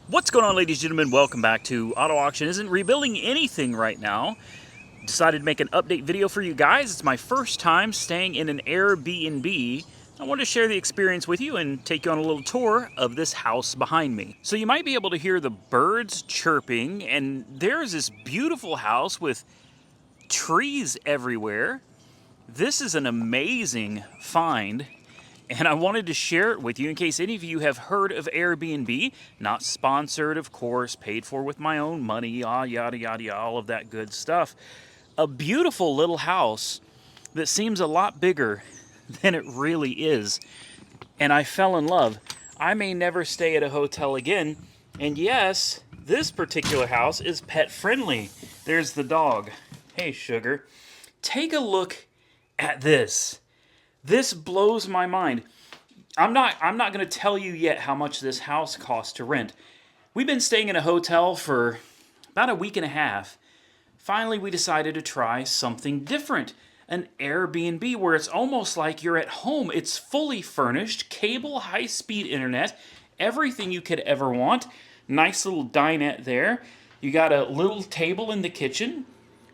What's going on, ladies and gentlemen? Welcome back to Auto Auction. Isn't rebuilding anything right now. Decided to make an update video for you guys. It's my first time staying in an Airbnb. I wanted to share the experience with you and take you on a little tour of this house behind me. So you might be able to hear the birds chirping, and there's this beautiful house with trees everywhere. This is an amazing find, and I wanted to share it with you in case any of you have heard of Airbnb. Not sponsored, of course, paid for with my own money, yada, yada, all of that good stuff. A beautiful little house that seems a lot bigger than it really is. And I fell in love. I may never stay at a hotel again. And yes, this particular house is pet friendly. There's the dog. Hey, Sugar. Take a look at this. This blows my mind. I'm not going to tell you yet how much this house costs to rent. We've been staying in a hotel for about a week and a half. Finally, we decided to try something different. An Airbnb where it's almost like you're at home. It's fully furnished, cable, high-speed internet, everything you could ever want. Nice little dinette there. You got a little table in the kitchen.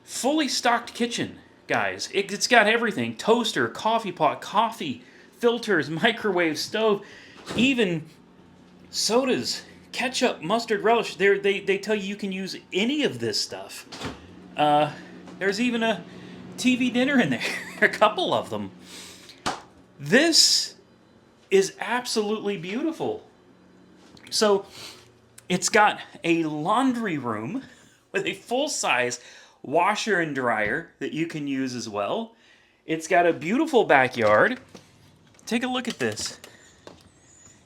Fully stocked kitchen. Guys, it's got everything. Toaster, coffee pot, coffee, filters, microwave, stove, even sodas, ketchup, mustard, relish. They tell you can use any of this stuff. There's even a TV dinner in there, a couple of them. This is absolutely beautiful. So, it's got a laundry room with a full-size washer and dryer that you can use as well. It's got a beautiful backyard. Take a look at this.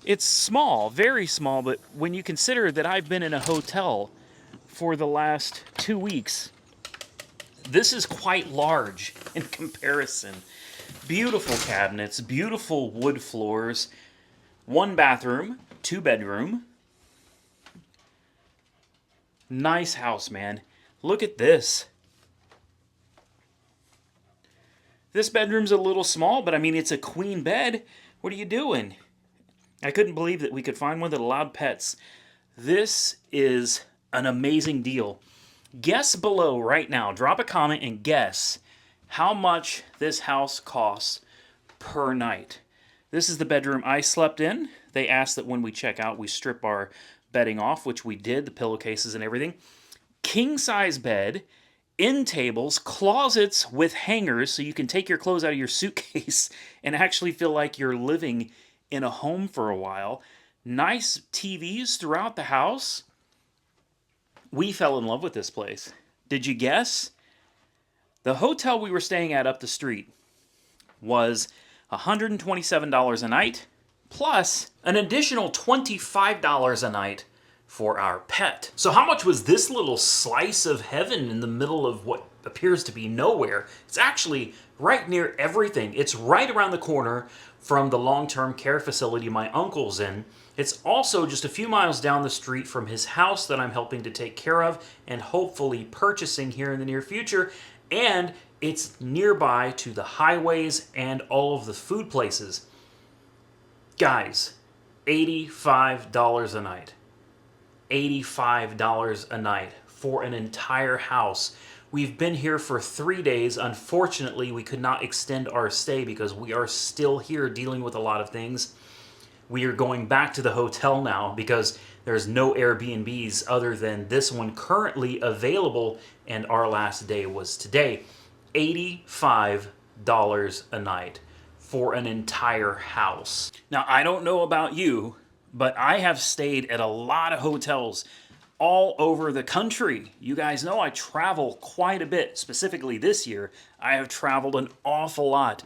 It's small, very small, but when you consider that I've been in a hotel for the last 2 weeks, this is quite large in comparison. Beautiful cabinets, beautiful wood floors, 1 bathroom, 2 bedroom. Nice house, man. Look at this. This bedroom's a little small, but I mean, it's a queen bed. What are you doing? I couldn't believe that we could find one that allowed pets. This is an amazing deal. Guess below right now, drop a comment and guess how much this house costs per night. This is the bedroom I slept in. They asked that when we check out, we strip our bedding off, which we did, the pillowcases and everything. King-size bed, end tables, closets with hangers so you can take your clothes out of your suitcase and actually feel like you're living in a home for a while. Nice TVs throughout the house. We fell in love with this place. Did you guess? The hotel we were staying at up the street was $127 a night, plus an additional $25 a night for our pet. So how much was this little slice of heaven in the middle of what appears to be nowhere? It's actually right near everything. It's right around the corner from the long-term care facility my uncle's in. It's also just a few miles down the street from his house that I'm helping to take care of and hopefully purchasing here in the near future. And it's nearby to the highways and all of the food places. Guys, $85 a night. $85 a night for an entire house. We've been here for 3 days. Unfortunately, we could not extend our stay because we are still here dealing with a lot of things. We are going back to the hotel now because there's no Airbnbs other than this one currently available, and our last day was today. $85 a night for an entire house. Now, I don't know about you, but I have stayed at a lot of hotels all over the country. You guys know I travel quite a bit. Specifically this year, I have traveled an awful lot.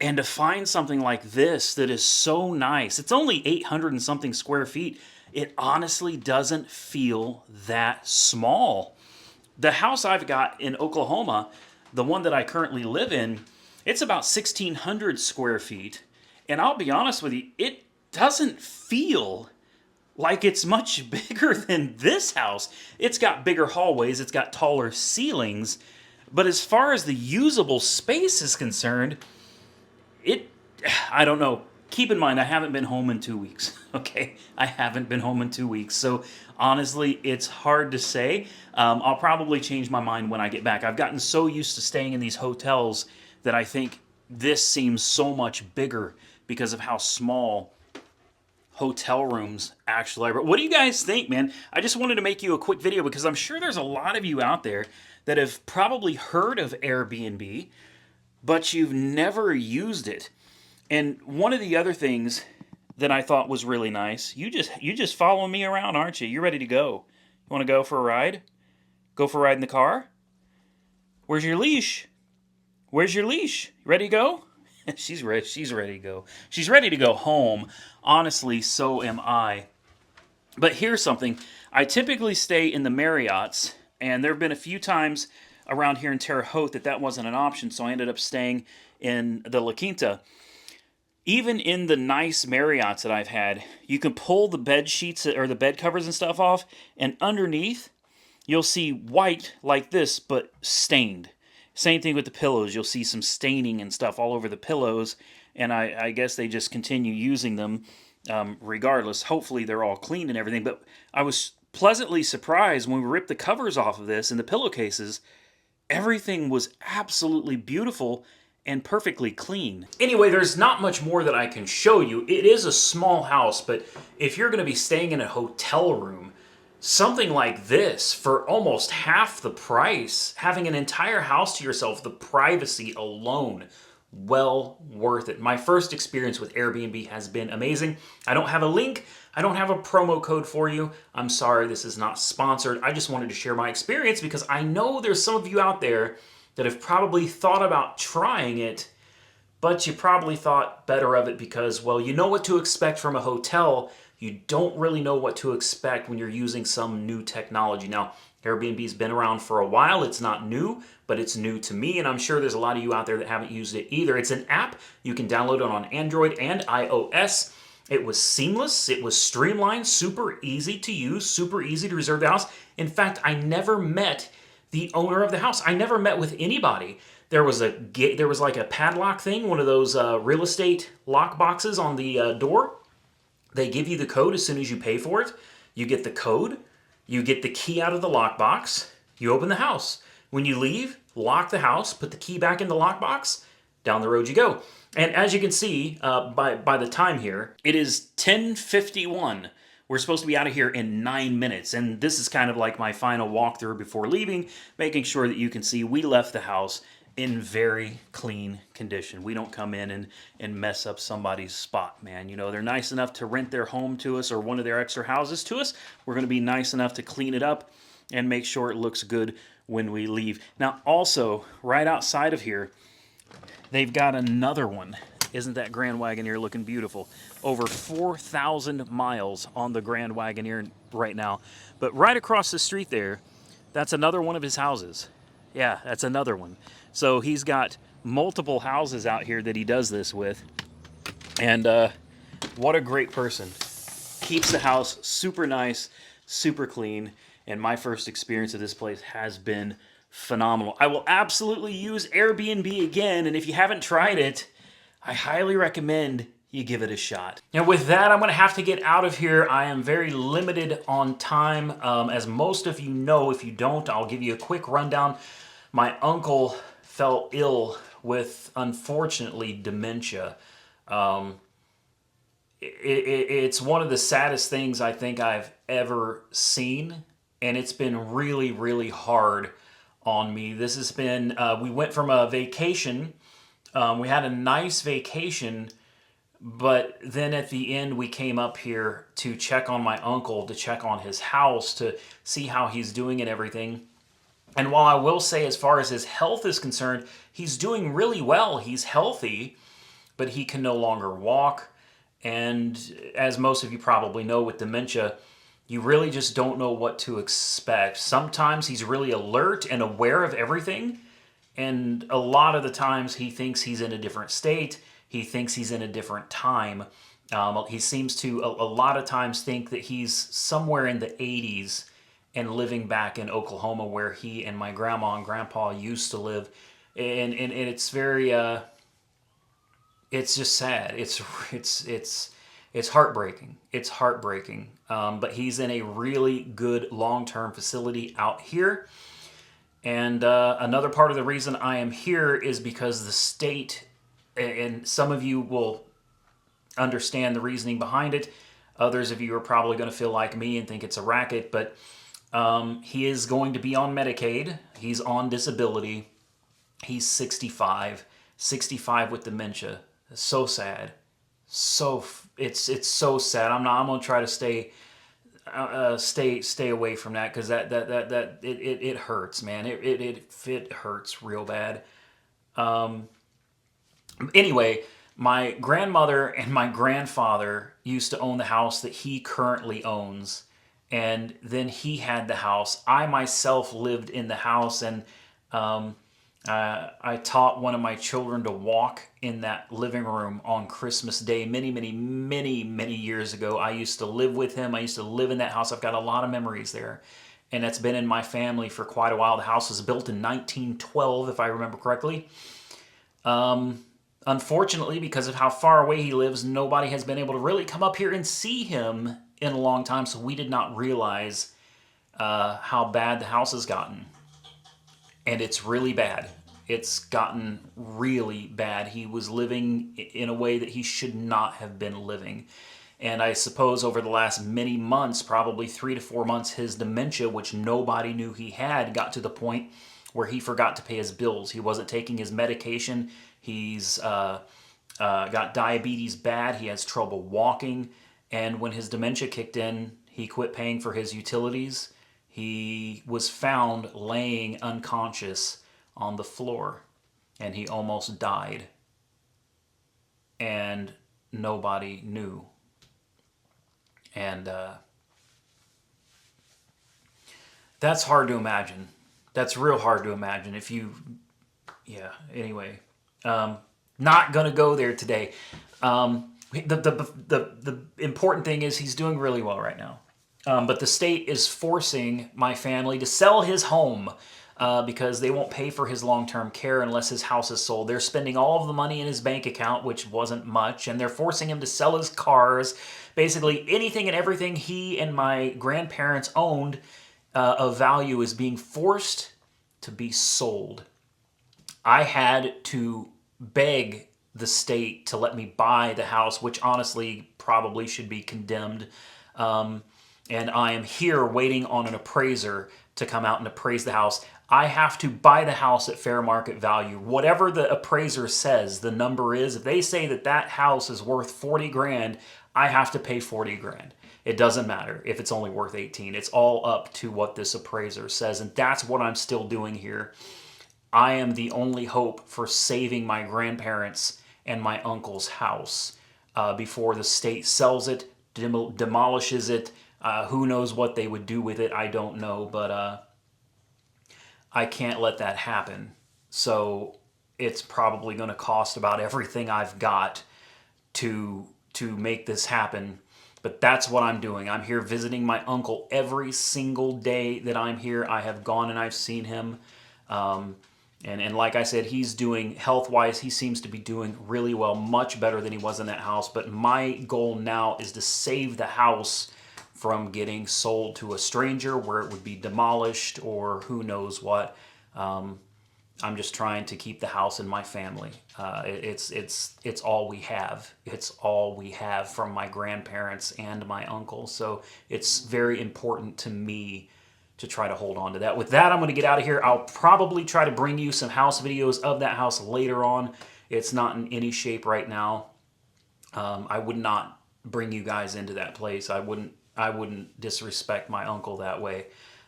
And to find something like this that is so nice, it's only 800 and something square feet, it honestly doesn't feel that small. The house I've got in Oklahoma, the one that I currently live in, it's about 1,600 square feet. And I'll be honest with you, it doesn't feel like it's much bigger than this house. It's got bigger hallways, it's got taller ceilings, but as far as the usable space is concerned, I don't know, keep in mind, I haven't been home in 2 weeks, okay? I haven't been home in 2 weeks. So honestly, it's hard to say. I'll probably change my mind when I get back. I've gotten so used to staying in these hotels that I think this seems so much bigger because of how small hotel rooms actually are. But what do you guys think, man? I just wanted to make you a quick video because I'm sure there's a lot of you out there that have probably heard of Airbnb, but you've never used it. And one of the other things that I thought was really nice, you just following me around, aren't you? You're ready to go. You want to go for a ride? Go for a ride in the car? Where's your leash? Where's your leash? You ready to go? She's ready. She's ready to go. She's ready to go home. Honestly, so am I. But here's something. I typically stay in the Marriotts, and there have been a few times around here in Terre Haute that wasn't an option, so I ended up staying in the La Quinta. Even in the nice Marriotts that I've had, you can pull the bed sheets or the bed covers and stuff off, and underneath, you'll see white like this, but stained. Same thing with the pillows. You'll see some staining and stuff all over the pillows, and I guess they just continue using them regardless. Hopefully they're all clean and everything, but I was pleasantly surprised when we ripped the covers off of this and the pillowcases. Everything was absolutely beautiful and perfectly clean. Anyway, there's not much more that I can show you. It is a small house, but if you're going to be staying in a hotel room, something like this for almost half the price, having an entire house to yourself, the privacy alone, well worth it. My first experience with Airbnb has been amazing. I don't have a link. I don't have a promo code for you. I'm sorry, this is not sponsored. I just wanted to share my experience because I know there's some of you out there that have probably thought about trying it, but you probably thought better of it because, well, you know what to expect from a hotel. You don't really know what to expect when you're using some new technology. Now, Airbnb's been around for a while. It's not new, but it's new to me, and I'm sure there's a lot of you out there that haven't used it either. It's an app. You can download it on Android and iOS. It was seamless. It was streamlined, super easy to use, super easy to reserve the house. In fact, I never met the owner of the house. I never met with anybody. There was like a padlock thing, one of those real estate lock boxes on the door. They give you the code as soon as you pay for it. You get the code, you get the key out of the lockbox, you open the house. When you leave, lock the house, put the key back in the lockbox, down the road you go. And as you can see by the time here, it is 10:51. We're supposed to be out of here in 9 minutes, and this is kind of like my final walkthrough before leaving, making sure that you can see we left the house in very clean condition. We don't come in and mess up somebody's spot, man. You know, they're nice enough to rent their home to us or one of their extra houses to us. We're going to be nice enough to clean it up and make sure it looks good when we leave. Now, also, right outside of here, they've got another one. Isn't that Grand Wagoneer looking beautiful? Over 4,000 miles on the Grand Wagoneer right now. But right across the street there, that's another one of his houses. Yeah, that's another one. So he's got multiple houses out here that he does this with. And what a great person. Keeps the house super nice, super clean. And my first experience of this place has been phenomenal. I will absolutely use Airbnb again. And if you haven't tried it, I highly recommend you give it a shot. Now with that, I'm going to have to get out of here. I am very limited on time. As most of you know, if you don't, I'll give you a quick rundown. My uncle fell ill with, unfortunately, dementia. It's one of the saddest things I think I've ever seen, and it's been really, really hard on me. This has been, we went from a vacation. We had a nice vacation, but then at the end we came up here to check on my uncle, to check on his house, to see how he's doing and everything. And while I will say as far as his health is concerned, he's doing really well. He's healthy, but he can no longer walk. And as most of you probably know with dementia, you really just don't know what to expect. Sometimes he's really alert and aware of everything. And a lot of the times he thinks he's in a different state. He thinks he's in a different time. He seems to a lot of times think that he's somewhere in the 80s and living back in Oklahoma where he and my grandma and grandpa used to live. And it's very, it's just sad. It's heartbreaking. It's heartbreaking. But he's in a really good long-term facility out here. And another part of the reason I am here is because the state, and some of you will understand the reasoning behind it. Others of you are probably going to feel like me and think it's a racket, but he is going to be on Medicaid. He's on disability. He's 65, 65 with dementia. It's so sad. It's so sad. I'm gonna try to stay away from that because it hurts, man. It hurts real bad. Anyway, my grandmother and my grandfather used to own the house that he currently owns, and then he had the house. I myself lived in the house, and I taught one of my children to walk in that living room on Christmas Day many years ago. I used to live with him. I used to live in that house. I've got a lot of memories there, and it's been in my family for quite a while. The house was built in 1912, if I remember correctly. Unfortunately, because of how far away he lives, nobody has been able to really come up here and see him in a long time, so we did not realize how bad the house has gotten. And it's really bad. It's gotten really bad. He was living in a way that he should not have been living. And I suppose over the last many months, probably 3 to 4 months, his dementia, which nobody knew he had, got to the point where he forgot to pay his bills. He wasn't taking his medication. He's got diabetes bad. He has trouble walking. And when his dementia kicked in, he quit paying for his utilities. He was found laying unconscious on the floor, and he almost died. And nobody knew. And that's hard to imagine. That's real hard to imagine. Anyway, not gonna go there today. The important thing is he's doing really well right now. But the state is forcing my family to sell his home because they won't pay for his long-term care unless his house is sold. They're spending all of the money in his bank account, which wasn't much, and they're forcing him to sell his cars. Basically, anything and everything he and my grandparents owned of value is being forced to be sold. I had to beg the state to let me buy the house, which honestly probably should be condemned. And I am here waiting on an appraiser to come out and appraise the house. I have to buy the house at fair market value. Whatever the appraiser says the number is, if they say that that house is worth 40 grand, I have to pay 40 grand. It doesn't matter if it's only worth 18. It's all up to what this appraiser says, and that's what I'm still doing here. I am the only hope for saving my grandparents and my uncle's house before the state sells it, demolishes it. Who knows what they would do with it? I don't know, but I can't let that happen. So it's probably going to cost about everything I've got to make this happen. But that's what I'm doing. I'm here visiting my uncle every single day that I'm here. I have gone and I've seen him. And like I said, he's doing, health-wise, he seems to be doing really well, much better than he was in that house. But my goal now is to save the house from getting sold to a stranger where it would be demolished or who knows what. I'm just trying to keep the house in my family. It's all we have. It's all we have from my grandparents and my uncle. So it's very important to me to try to hold on to that. With that, I'm going to get out of here. I'll probably try to bring you some house videos of that house later on. It's not in any shape right now. I would not bring you guys into that place. I wouldn't disrespect my uncle that way.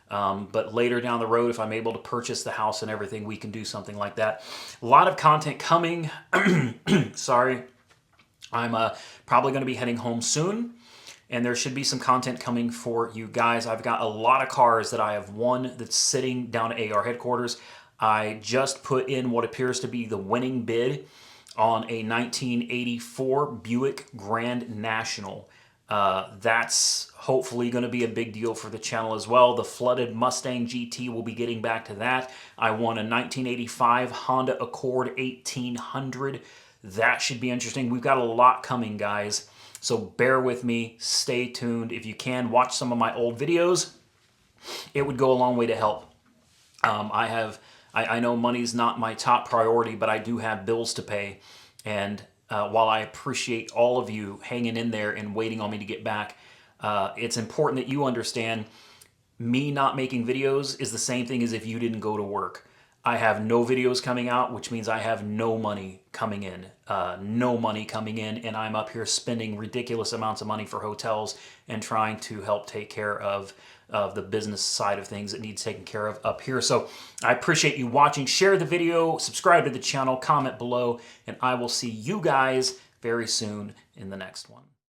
But later down the road, if I'm able to purchase the house and everything, we can do something like that. A lot of content coming. Sorry. I'm probably going to be heading home soon, and there should be some content coming for you guys. I've got a lot of cars that I have won that's sitting down at AR headquarters. I just put in what appears to be the winning bid on a 1984 Buick Grand National. That's hopefully going to be a big deal for the channel as well. The flooded Mustang GT will be getting back to that. I won a 1985 Honda Accord 1800. That should be interesting. We've got a lot coming, guys. So bear with me. Stay tuned. If you can, watch some of my old videos. It would go a long way to help. I know money's not my top priority, but I do have bills to pay. And while I appreciate all of you hanging in there and waiting on me to get back, it's important that you understand me not making videos is the same thing as if you didn't go to work. I have no videos coming out, which means I have no money coming in. No money coming in, and I'm up here spending ridiculous amounts of money for hotels and trying to help take care of the business side of things that needs taken care of up here. So I appreciate you watching. Share the video, subscribe to the channel, comment below, and I will see you guys very soon in the next one.